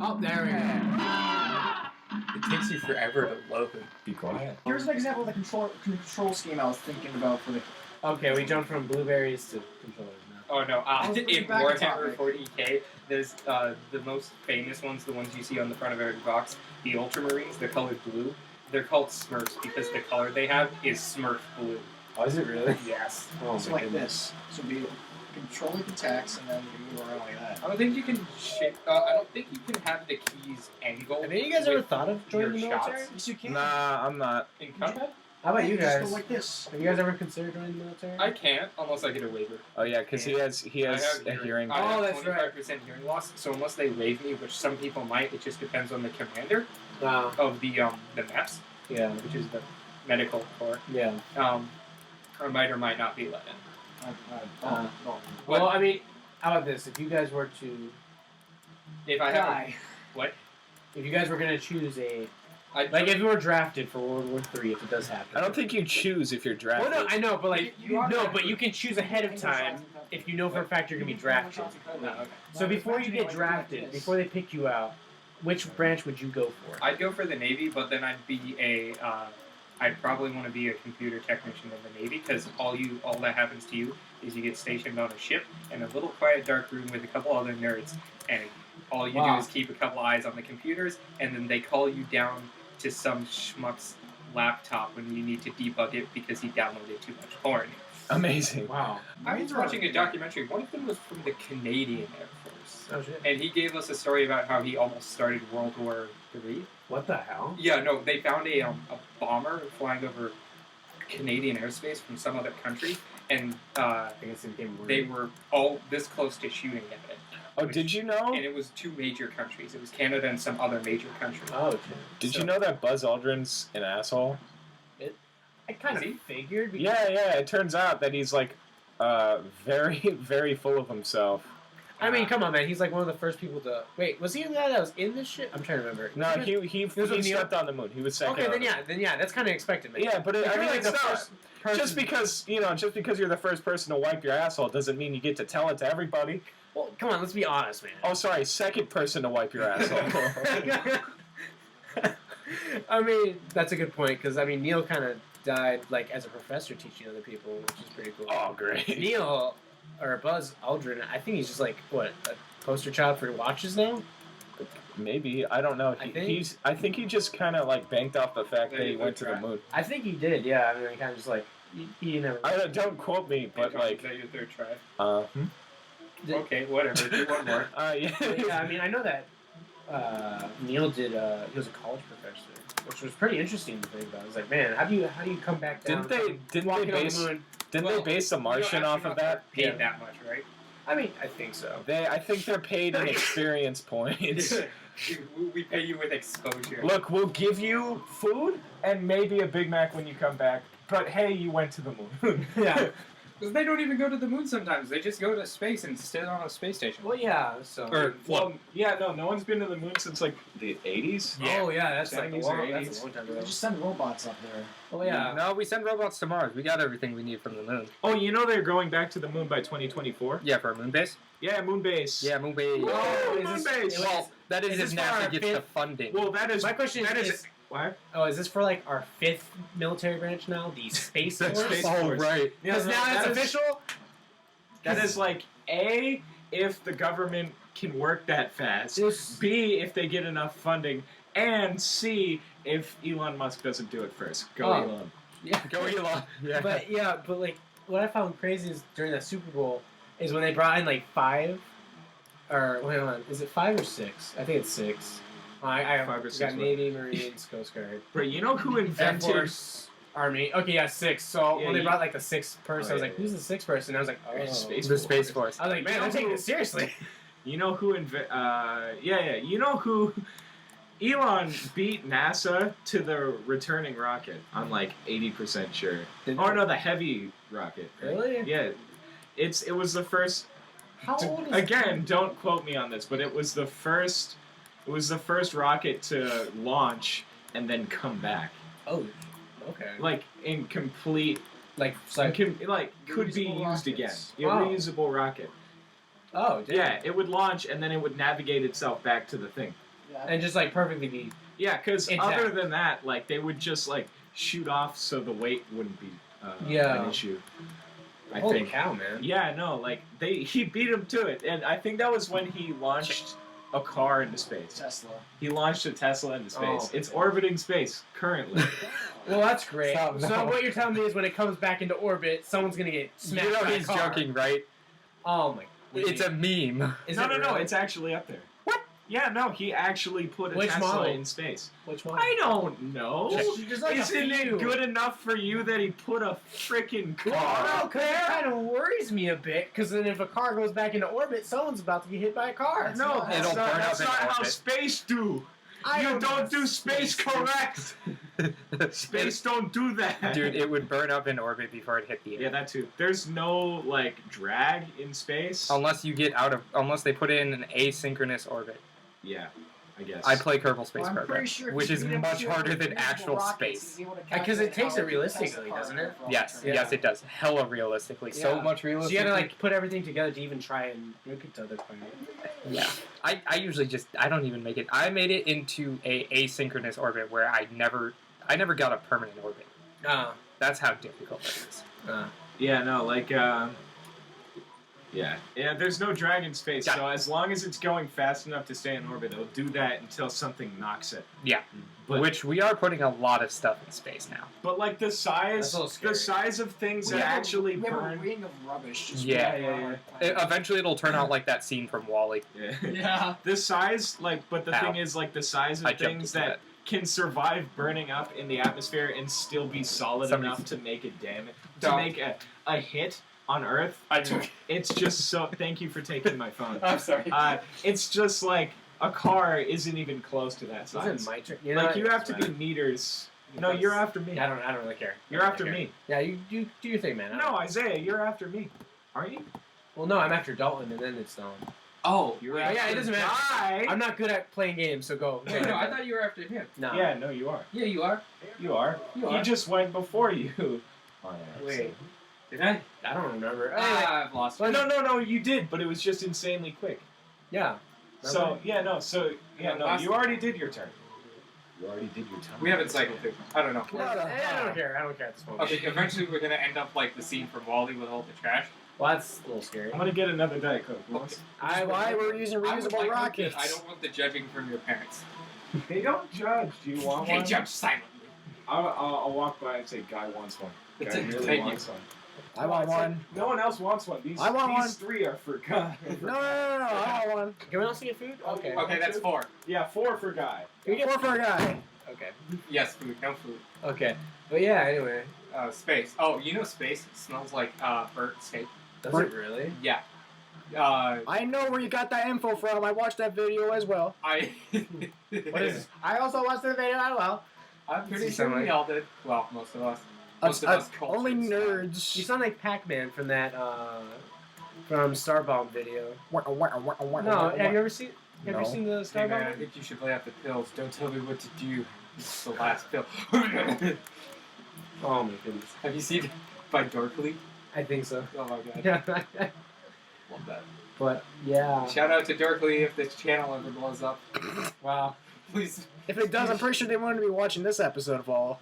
Oh, there we go. It takes you forever to load. Be quiet. Here's an example of the control scheme I was thinking about for the. Okay, we jumped from blueberries to controllers now. Oh no! In back Warhammer topic. 40k, there's the most famous ones, the ones you see on the front of every box, the Ultramarines. They're colored blue. They're called Smurfs because the color they have is Smurf blue. Oh, is it really? Yes. Oh, So my like goodness. this. So be controlling the text and then you can move around like that. I don't think you can shape. I don't think you can have the keys angle. Have any of you guys ever with thought of joining the your military? shots. Yes, you can. Nah, I'm not. in Cuphead. How about you Just guys? go like this. Have you guys ever considered joining the military? I can't unless I get a waiver. Oh yeah, because he has I a have hearing. I have Oh, that's right. 25% hearing loss. So unless they waive me, which some people might, it just depends on the commander Wow. of the MEPS, Yeah. which is the medical corps. Yeah. I might or might not be let in. Well, I mean, how about this? If you guys were to If I have Die. what? if you guys were gonna choose a I like if you were drafted for World War III, if it does happen. I don't think you choose if you're drafted. Well, no, I know, but like You are no, drafted. but you can choose ahead of time if you know for a fact you're gonna be drafted. No, okay. So before you get drafted, before they pick you out, which branch would you go for? I'd go for the Navy, but then I'd be I'd probably want to be a computer technician in the Navy because all that happens to you is you get stationed on a ship in a little quiet dark room with a couple other nerds, and all you do Wow. is keep a couple eyes on the computers, and then they call you down to some schmuck's laptop when you need to debug it because he downloaded too much porn. Amazing. Wow. I was watching a documentary. One of them was from the Canadian Air Force, Oh shit. and he gave us a story about how he almost started World War III. What the hell? Yeah, no, they found a bomber flying over Canadian airspace from some other country, and I think it's in Game they were all this close to shooting at it. Oh, did you know? And it was two major countries. It was Canada and some other major country. Oh shit. Did you know that Buzz Aldrin's an asshole? I kind Is he? of figured. Because Yeah. It turns out that he's like, very, very full of himself. I mean, come on, man. He's like one of the first people to. Wait, was he the guy that was in this shit? I'm trying to remember. No, he was with Neil? stepped on the moon. He was second. Okay, on then yeah, that's kind of expected, man. Yeah, but If I you're mean, like it's the not. first person. Just because you're the first person to wipe your asshole doesn't mean you get to tell it to everybody. Well, come on, let's be honest, man. Oh, sorry, second person to wipe your asshole. I mean, that's a good point because I mean, Neil kind of died like as a professor teaching other people, which is pretty cool. Oh, great. Neil or Buzz Aldrin, I think he's just like what a poster child for watches now. Maybe, I don't know. I think he just kind of like banked off the fact that he went to the moon. I think he did. Yeah, I mean, he kind of just like he never. Don't quote me, but Anton, like, is that your third try? Did- Okay, whatever. Do one more. yeah. Yeah, I mean, I know that Neil did. He was a college professor, which was pretty interesting to think about. I was like, man, how do you come back down? Didn't they walking on base the moon? they base the Martian off of that? Paid Yeah. that much, right? I mean, I think so. I think they're paid in experience points. We pay you with exposure. Look, we'll give you food and maybe a Big Mac when you come back. But hey, you went to the moon. Yeah. Because they don't even go to the moon sometimes. They just go to space and sit on a space station. Well, yeah. So. Well, yeah, no one's been to the moon since like the 80s. Oh yeah, that's like a 70s long, or that's 80s. a long time They ago. just send robots up there. Oh yeah. No, we send robots to Mars. We got everything we need from the moon. Oh, you know they're going back to the moon by 2024? Yeah, for a moon base? Yeah, moon base. Yeah, moon base. Oh, is moon this- base. Well, that is is if this for our NASA gets the fifth- funding. Well, that is My question is what? oh, is this for like our 5th military branch now, the Space The Force? Space oh, Force. right. Because now it's official. That is like A, if the government can work that fast. B, if they get enough funding. And C, if Elon Musk doesn't do it first. Go Oh. Elon. Yeah. Go Elon. Yeah. But like what I found crazy is during that Super Bowl is when they brought in like 5 or wait on, is it 5 or 6? I think it's 6. I 5 or 6 got what? Navy, Marines, Coast Guard, But you know who Air invented... Force, Army. Okay, yeah, 6. So Yeah, when they you- brought like the 6th person, I was Oh, like, yeah, who's the 6th person? I was like, oh, Space The Space Force. I was like, man, they're taking this seriously. You know who you know who Elon beat NASA to the returning rocket. I'm like 80% sure. Oh no, the heavy rocket. Right? Really? Yeah. It was the first How old is again, don't quote me on this, but it was the first rocket to launch and then come back. Oh, okay. Like in complete Like, could be Reusable used again. rockets. Yeah, Wow. reusable rocket. oh, damn. Yeah, it would launch and then it would navigate itself back to the thing. and just like perfectly be. Yeah, because Exactly. other than that, like they would just like shoot off so the weight wouldn't be Yeah. an issue. I Holy think. cow, man! Yeah, no, like he beat him to it, and I think that was when he launched a car into space. Tesla. He launched a Tesla into space. Oh, It's okay. orbiting space currently. Well, that's great. Stop, So no. what you're telling me is when it comes back into orbit, someone's gonna get smashed You know by a he's car. joking, right? Oh my! It's a meme. Is no, it no, no, really? it's actually up there. What? Yeah, no, he actually put a Which Tesla model? in space. Which one? I don't know. Just like Isn't a few. it good enough for you that he put a freaking car? Well, no, 'cause that kind of worries me a bit. Because then if a car goes back into orbit, someone's about to get hit by a car. No, not- that's It'll not, burn that's up in not how orbit. space do. I You know don't do space correct. Space don't do that. Dude, it would burn up in orbit before it hit the air. Yeah, that too. There's no like drag in space. Unless they put it in an asynchronous orbit. Yeah, I guess. I play Kerbal Space Well, I'm Program, pretty sure if which you is beat him much to harder it with than reusable actual rockets, space. he's able to Because it calculate takes how it the realistically, Tesla car doesn't would it? go for all Yes, eternity. yes, it does. Hella realistically. So Yeah. much So realistically. you gotta like put everything together to even try and make it to the planet. Yeah. I usually I don't even make it. I made it into a asynchronous orbit where I never got a permanent orbit. That's how difficult it is. Yeah, no, like, yeah, there's no drag in space, Yeah. so as long as it's going fast enough to stay in orbit, it'll do that until something knocks it. Yeah. But, Which we are putting a lot of stuff in space now. but like the That's size, a little scary. the size of things We that have actually we have a burn. ring of rubbish. Just Yeah. rolling around Yeah, our planet. Eventually it'll turn out like that scene from WALL-E. Yeah. Yeah. The size, like, but the Ow. thing is, like, the size of I jumped things into that can survive burning up in the atmosphere and still be solid Somebody's- enough to make it damage, to Don't. make a hit on Earth. I took. It's just so. Thank you for taking my phone. I'm sorry. It's just like a car isn't even close to that size. Isn't my turn? You know Like what? you have to It's be fine. meters. No, you're after me. I don't really care. You're I don't after really me. care. Yeah, you do your thing, man. I don't- No, Isaiah, you're after me. Aren't you? Well, no, I'm after Dalton, and then it's Dalton. Oh, You're Yeah, after it doesn't matter. Guy. I'm not good at playing games, so go. Wait, no, I thought you were after him. No. Yeah, no, you are. Yeah, you are. You are. You He are. just went before you. On Wait, Did I? I don't remember. I've lost. Well, no, you did, but it was just insanely quick. Yeah. So yeah, no, last you time. already did your turn. You already did your turn. We haven't cycled through. I don't know. I don't care. I don't care at this moment. Okay, eventually we're gonna end up like the scene from WALL-E with all the trash. Well, that's a little scary. I'm gonna get another Diet Coke. Okay. Why we're using I would reusable like rockets? I don't want the judging from your parents. They don't judge. Do you want They one? judge silently. I'll walk by and say, "Guy wants one." It's Guy a- really thank you. wants one. I want It's like, one. no one else wants one. These I want one. three are for Guy. No, I want one. Can we also get food? Okay. Okay, that's 4. Yeah, 4 for Guy. Can we get Four for a guy. Okay. Yes, food, no food. Okay. But yeah, anyway. Space. Oh, you know space smells like burnt steak. Does Bert- it really? Yeah. I know where you got that info from. I watched that video as well. I. What is this? I also watched the video as well. I'm pretty See sure we something. all did. Well, most of us. Most of us cultured only stuff. You nerds. sound like Pac-Man from that from Starbomb video. No, have you ever seen? Have No. you seen the Hey man, I Starbomb? think you should lay out the pills. Don't tell me what to do. This is the last pill. Oh my goodness. Have you seen it by Dorkly? I think so. Oh my god. Yeah. Love that. But yeah. Shout out to Dorkly if this channel ever blows up. Wow. Please. If it does, I'm pretty sure they wanted to be watching this episode of all.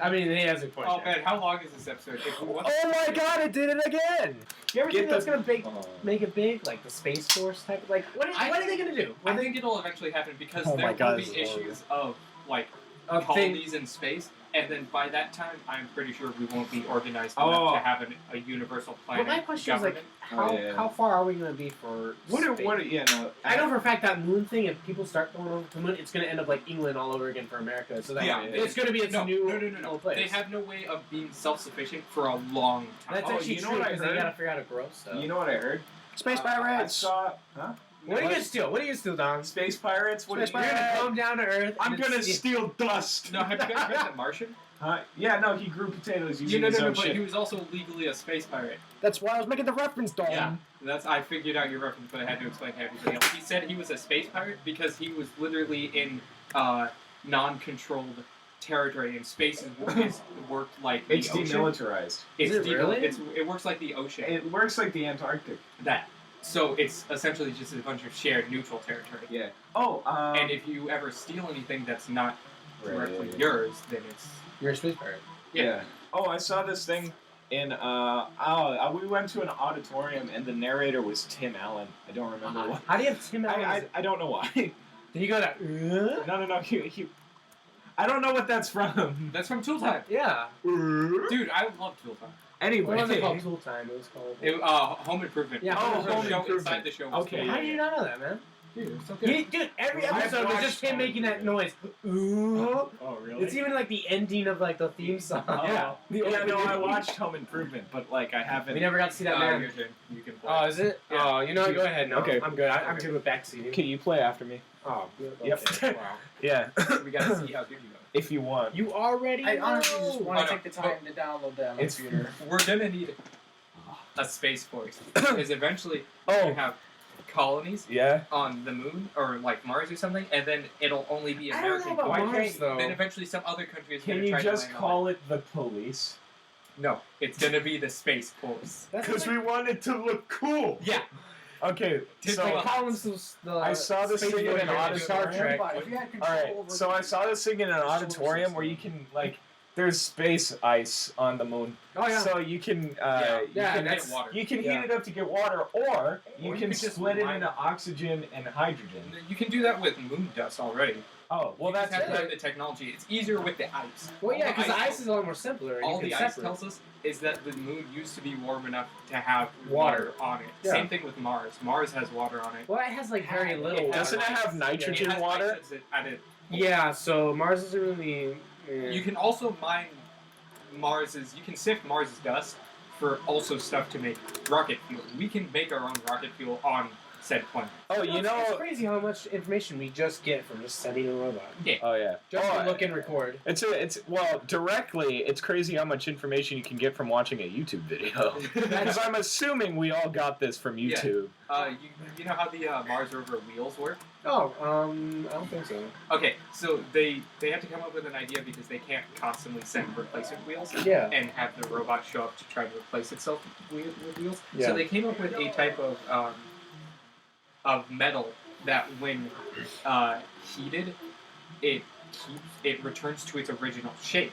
I mean, he has a point. Oh man, how long is this episode? If we want- Oh my god, it did it again! You ever Get think that's the- gonna make it big, like the Space Force type? Like, what are they gonna do? I think it'll eventually happen because Oh there my God, will this be is horrible. issues of like Of colonies in space, and then by that time, I'm pretty sure we won't be organized Oh. enough to have a universal But planet my question is like, government. how far are we gonna be for? space? Yeah, no. I know for a fact that moon thing. If people start going over to the moon, it's gonna end up like England all over again for America. So that Yeah, it's gonna be its no, new no. place. They have no way of being self-sufficient for a long time. That's Oh, actually you know true what I because they heard? gotta figure out how to grow stuff. You know what I heard? Space I pirates! saw. Huh? What are you gonna steal? What are you gonna steal, Don? Space pirates? What Space are you You're pirates. gonna come down to Earth. I'm and gonna steal- steal dust. No, have you guys read The Martian? Yeah, no, he grew potatoes using No, his own but shit. he was also legally a space pirate. That's why I was making the reference, Dalton. Yeah. I figured out your reference, but I had to explain to everybody else. He said he was a space pirate because he was literally in non-controlled territory, and space is worked like It's the ocean. demilitarized. Is it really? It works like the ocean. It works like the Antarctic. That. So it's essentially just a bunch of shared neutral territory. Yeah. Oh, And if you ever steal anything that's not directly yeah. yours, then it's You're a space pirate. Yeah. Oh, I saw this thing in we went to an auditorium and the narrator was Tim Allen. I don't remember why. How do you have Tim Allen? I don't know why. Did you go that? No. He I don't know what that's from. that's from Tool Time. Yeah. Dude, I love Tool Time. Anyway. What was it called? Tool Time. It was called. Home Improvement. Yeah, Home Show Improvement. inside the show. Was Okay. cool. How did you not know that, man? Dude, it's so good. Dude, every I've episode was just watched him making that noise. Ooh. Oh, really? It's even like the ending of like the theme song. Yeah. The Yeah, no, I opening. watched Home Improvement, but like I haven't. We never got to see that man. Your turn. You can play. Oh, is it? Yeah. Oh, you know what? Go ahead. No, Okay. I'm good. I'm good with backseating. Can you play after me? Oh, good. Yep. Okay. Wow. Yeah. we gotta see how good you go. If you want. You already I honestly just know. want Oh, to no. take the time to download that on my It's- computer. We're gonna need a space force because eventually you Oh. have colonies Yeah. on the moon or like Mars or something, and then it'll only be I don't know American. about Why Mars, can't- though. Then eventually some other country is Can gonna you try just to land call it the police? on it. No, it's gonna be the space force. That's Because like, we want it to look cool. Yeah. Okay. it's So. like Collins the I saw this space thing in voyager an in auditorium. Star Trek. But if you had control Alright, over so I saw this thing in an auditorium where you can, like, there's space ice on the moon. Oh yeah. So you can, you Yeah, can, that's- water. you can Yeah. heat it up to get water, or you Or you can could just split it line into up- oxygen and hydrogen. You can do that with moon dust already. Oh, well, You just that's have to have the technology. It's easier with the ice. Well, yeah, All because the ice is a lot more simpler. And All you the can ice separate. tells us is that the moon used to be warm enough to have Water. water on it. Yeah. Same thing with Mars. Mars has water on it. Well, it has like very little. Doesn't it water. have nitrogen It has water? ice at it. Yeah. So Mars isn't really. You can also mine Mars's. You can sift Mars's dust for also stuff to make rocket fuel. We can make our own rocket fuel on said planet. Oh, you It's know. crazy how much information we just get from just setting a robot. Oh, yeah. Just Oh, to look and record. Well, directly, it's crazy how much information you can get from watching a YouTube video. Because I'm assuming we all got this from Yeah. YouTube. You know how the Mars rover wheels work? Oh, I don't think so. Okay, so they have to come up with an idea because they can't constantly send replacement wheels. Yeah. And have the robot show up to try to replace itself with wheels. Yeah. So they came up with a type of metal that, when heated, it returns to its original shape.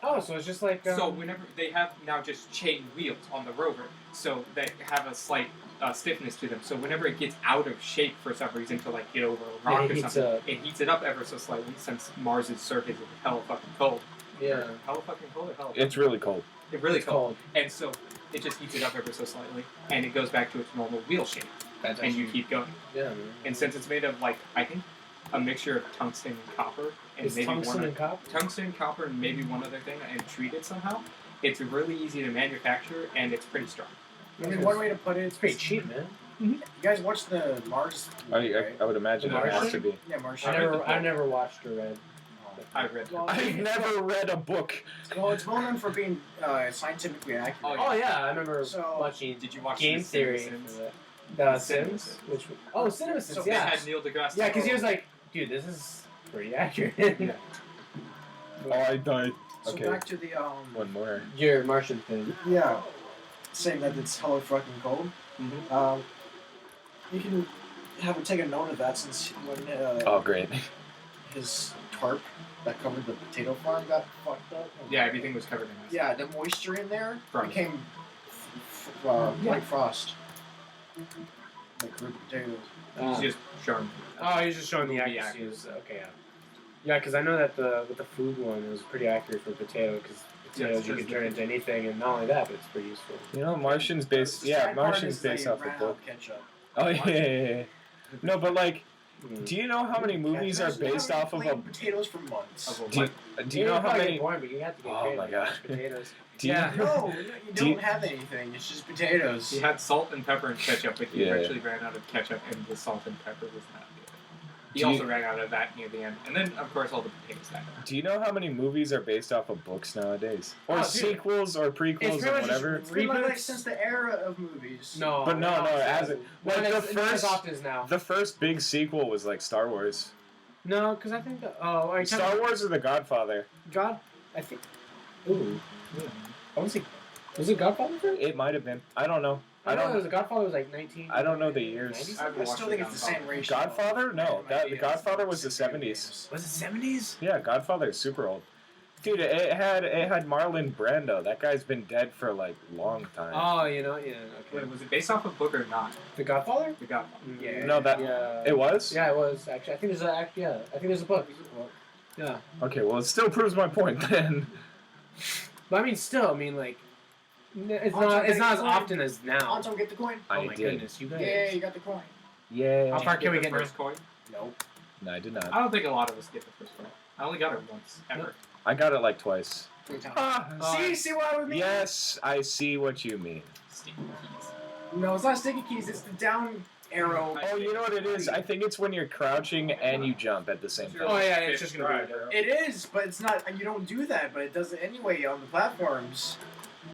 Oh, so it's just like. So whenever they have now just chain wheels on the rover, so they have a slight stiffness to them. So whenever it gets out of shape for some reason to like get over a rock it or heats something, up. it heats it up ever so slightly since Mars's surface is hella fucking cold. Yeah. Hella fucking cold or hella? It's really cold. It's really It's cold. And so it just heats it up ever so slightly, and it goes back to its normal wheel shape, That's and you keep going. Yeah, man. And since it's made of, like, I think a mixture of tungsten and copper, and Is maybe tungsten and copper? tungsten, copper, and maybe one other thing, and treated somehow, it's really easy to manufacture, and it's pretty strong. I mean, one way to put it, It's pretty cheap, man. You guys watched the Mars movie, right? I would imagine The it has Martian? to be. Yeah, Martian. I never watched or read. I read Well, I've never read a book. Well, it's well known for being scientifically accurate. Oh, Oh yeah, I remember So- watching Did you watch Game the Theory Simpsons? for that. The Sims. Sims? Which? Oh, Cinema So Sims. They Yeah. had Neil deGrasse. Yeah, because he was like, dude, this is pretty accurate. Yeah. Oh, I died. So Okay. back to the One more. Your Martian thing. yeah, saying that it's hella fucking cold. Mhm. You can have him take a note of that since when Oh, great. his tarp that covered the potato farm got fucked up. Yeah, everything was covered in ice. Yeah, the moisture in there Frost. became like frost. Like root potatoes. He's just showing. Oh, he's just showing the Movie accuracy. Okay, yeah. Yeah, because I know that with the food one, it was pretty accurate for potato, because potatoes you it's can turn into anything, and not only that, but it's pretty useful. You know, Martian's based. The Yeah, sad part Martian's is they based off a ran out book. of ketchup. Oh yeah. No, but like, Mm. do you know how many movies are Ketchup, based they off of haven't a? eaten potatoes for months. Do you know how probably many? get boring, but you have to get Oh creative my with God. potatoes. Do you, Yeah. No, you Do you- don't have anything. It's just potatoes. He had salt and pepper and ketchup, but he Yeah. eventually ran out of ketchup, and the salt and pepper was not good. He Do you- also ran out of that near the end, and then of course all the potatoes died. Do you know how many movies are based off of books nowadays, or Oh, dude. sequels, or It's prequels, pretty or much whatever? It's been like Reboots? since the era of movies. No, But no, as it- like not the as, not as first- often as now. The first big sequel was like Star Wars. No, because I think are you Star talking- Wars or The Godfather? God, I think. Ooh, I want to say, was it Godfather first? It might have been. I don't know. I know it was Godfather was like 19. I don't know the years. 90s? I still think it's the same ratio. Godfather? No, the Yeah, Godfather was the it's video 70s. games. Was it 70s? Yeah, Godfather is super old. Dude, it had Marlon Brando. That guy's been dead for like long time. Oh, you know, yeah. Okay. Wait, was it based off a book or not? The Godfather? The Godfather. Yeah. No, that Yeah. it was. Yeah, it was actually. I think there's a I think there's a book. Yeah. Okay, well, it still proves my point then. But I mean, still, I mean, like, it's Anton, not get as the coin. often as now. Anton, get the coin. I Oh my did. goodness, you guys. Yeah, you got the coin. Yeah. How far can we the get now? first coin? Nope. No, I did not. I don't think a lot of us get the first coin. I only got it once, ever. I got it like twice. 3 times. Ah, See what I mean? yes, I see what you mean. Sticky keys. No, it's not sticky keys. It's the down arrow. Oh, you know what it is? I think it's when you're crouching and you jump at the same Oh time. yeah, it's just gonna be. It is, but it's not. You don't do that, but it does it anyway on the platforms.